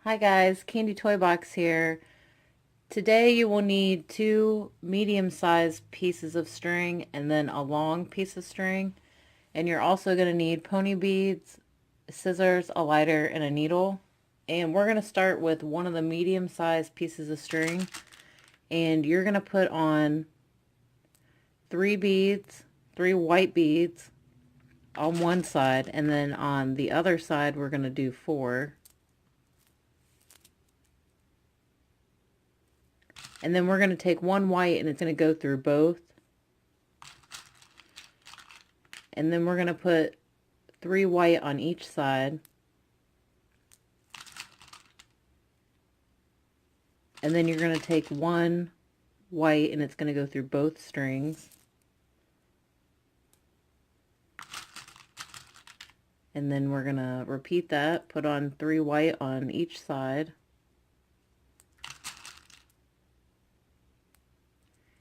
Hi guys, Candy Toy Box here. Today you will need two medium-sized pieces of string and then a long piece of string. And you're also going to need pony beads, scissors, a lighter, and a needle. And we're going to start with one of the medium-sized pieces of string. And you're going to put on 3 beads, 3 white beads on one side. And then on the other side we're going to do 4. And then we're going to take one white and it's going to go through both. And then we're going to put 3 white on each side. And then you're going to take one white and it's going to go through both strings. And then we're going to repeat that, put on 3 white on each side.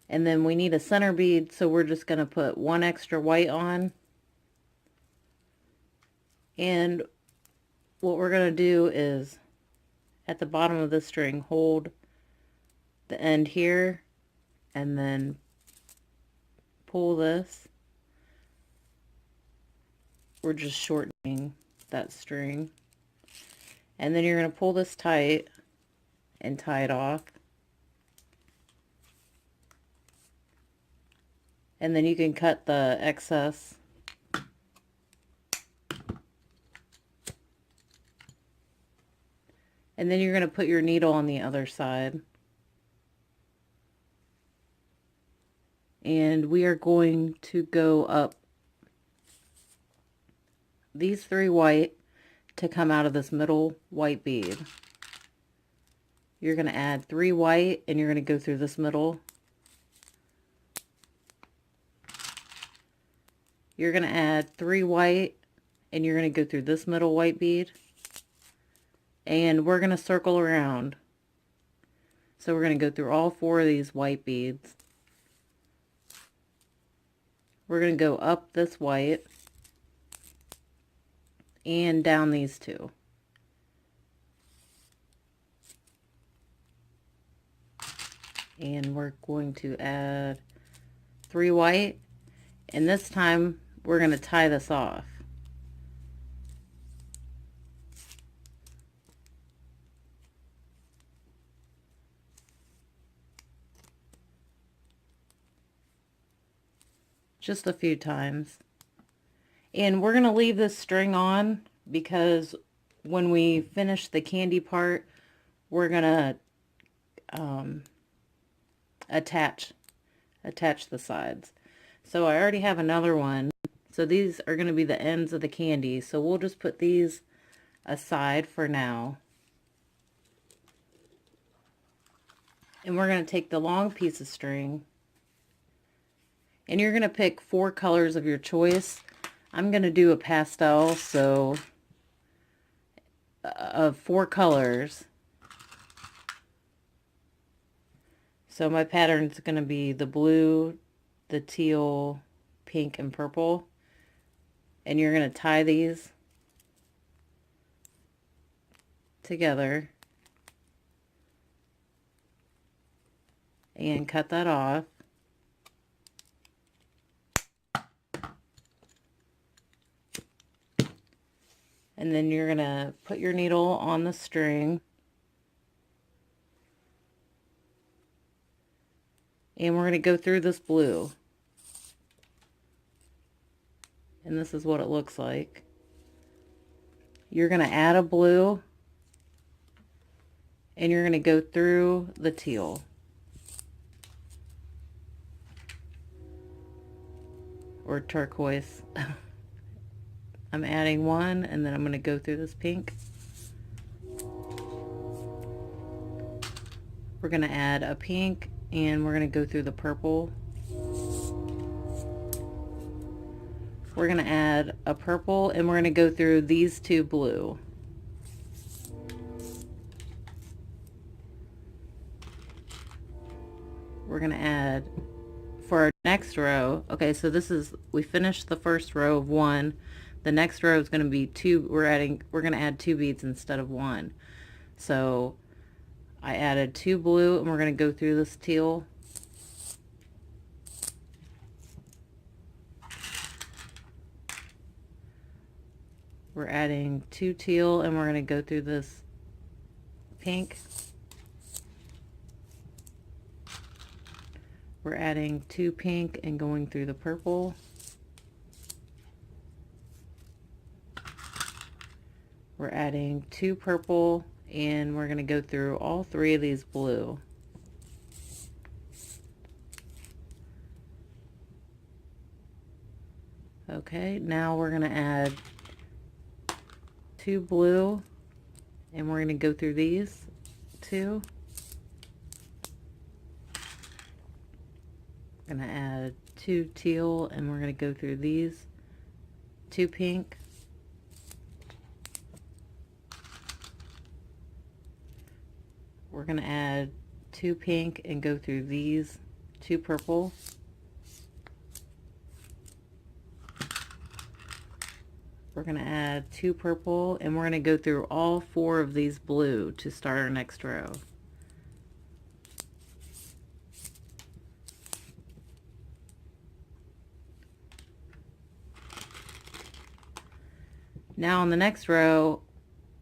And then we need a center bead, so we're just going to put 1 extra white on. And what we're going to do is, at the bottom of the string, hold the end here, and then pull this. We're just shortening that string. And then you're going to pull this tight and tie it off. And then you can cut the excess. And then you're going to put your needle on the other side. And we are going to go up these 3 white to come out of this middle white bead. You're going to add 3 white and you're going to go through this middle. You're going to add 3 white and you're going to go through this middle white bead. And we're going to circle around. So we're going to go through all 4 of these white beads. We're going to go up this white and down these 2. And we're going to add 3 white. And this time we're going to tie this off. Just a few times. And we're going to leave this string on because when we finish the candy part, we're going to attach the sides. So I already have another one. So these are going to be the ends of the candy. So we'll just put these aside for now. And we're going to take the long piece of string. And you're going to pick 4 colors of your choice. I'm going to do a pastel, so of 4 colors. So my pattern is going to be the blue, the teal, pink, and purple. And you're going to tie these together and cut that off. And then you're going to put your needle on the string. And we're going to go through this blue. And this is what it looks like. You're going to add a blue. And you're going to go through the teal. Or turquoise. I'm adding one, and then I'm going to go through this pink. We're going to add a pink, and we're going to go through the purple. We're going to add a purple, and we're going to go through these 2 blue. We're going to add, for our next row, okay, so this is, we finished the first row of 1. The next row is going to be 2, we're going to add 2 beads instead of 1. So I added 2 blue, and we're going to go through this teal. We're adding 2 teal, and we're going to go through this pink. We're adding 2 pink and going through the purple. We're adding 2 purple, and we're going to go through all 3 of these blue. Okay, now we're going to add 2 blue, and we're going to go through these 2. We're going to add 2 teal, and we're going to go through these 2 pink. We're going to add 2 pink and go through these 2 purple. We're going to add 2 purple, and we're going to go through all 4 of these blue to start our next row. Now on the next row,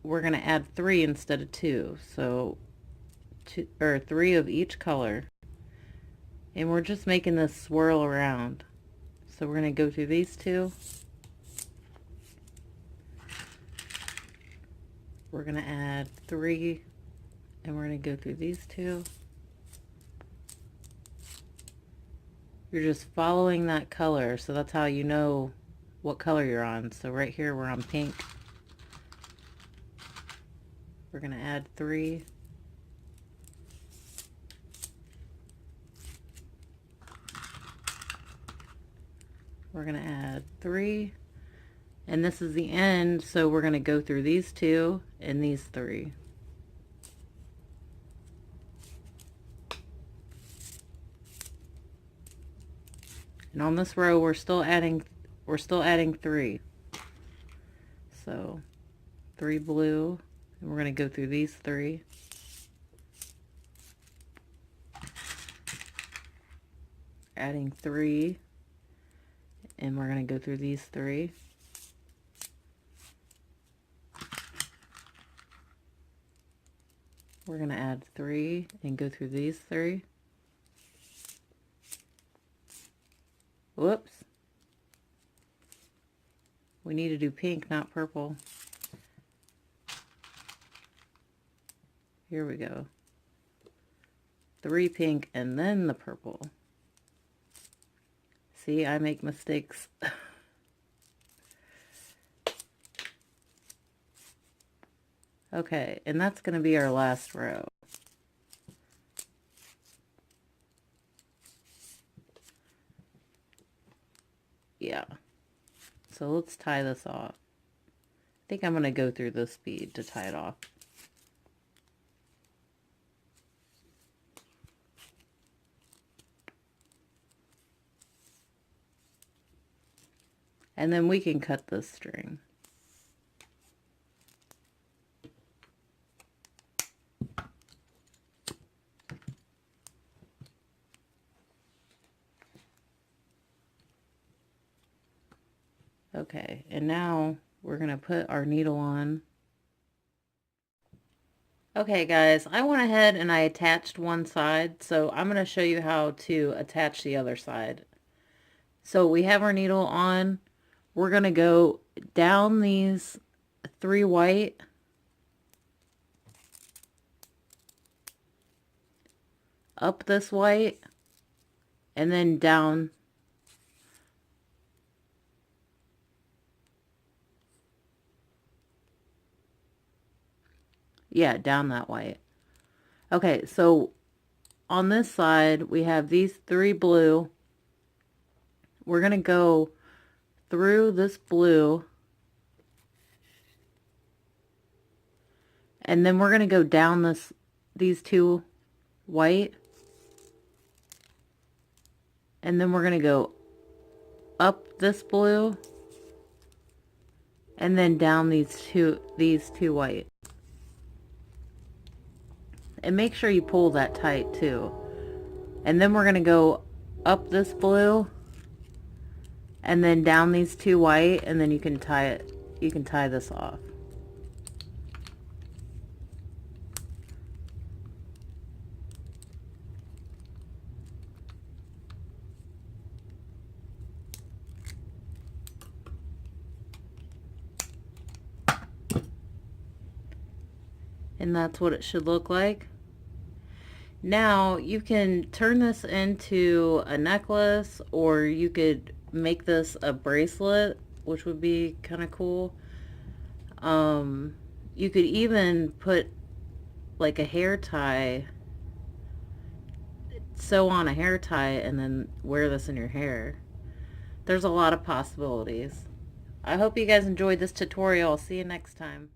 we're going to add 3 instead of 2. So 3 of each color. And we're just making this swirl around. So we're going to go through these 2. We're going to add 3, and we're going to go through these 2. You're just following that color, so that's how you know what color you're on. So right here we're on pink. We're going to add 3. We're going to add 3. And this is the end, so we're going to go through these 2 and these 3. And on this row we're still adding 3. So 3 blue, and we're going to go through these 3. Adding 3, and we're going to go through these 3. We're going to add 3 and go through these 3. Whoops. We need to do pink, not purple. Here we go. 3 pink and then the purple. See, I make mistakes. Okay, and that's going to be our last row. Yeah. So let's tie this off. I think I'm going to go through this bead to tie it off. And then we can cut this string. Okay, and now we're going to put our needle on. Okay guys, I went ahead and I attached one side, so I'm going to show you how to attach the other side. So we have our needle on. We're going to go down these 3 white, up this white, and then down. Yeah, down that white. Okay, so on this side, we have these 3 blue. We're going to go through this blue, and then we're going to go down these 2 white, and then we're going to go up this blue, and then down these two white. And make sure you pull that tight too. And then we're going to go up this blue and then down these two white, and then you can tie it. You can tie this off. And that's what it should look like. Now you can turn this into a necklace, or you could make this a bracelet, which would be kind of cool. You could even put like a hair tie, sew on a hair tie, and then wear this in your hair. There's a lot of possibilities. I hope you guys enjoyed this tutorial. See you next time.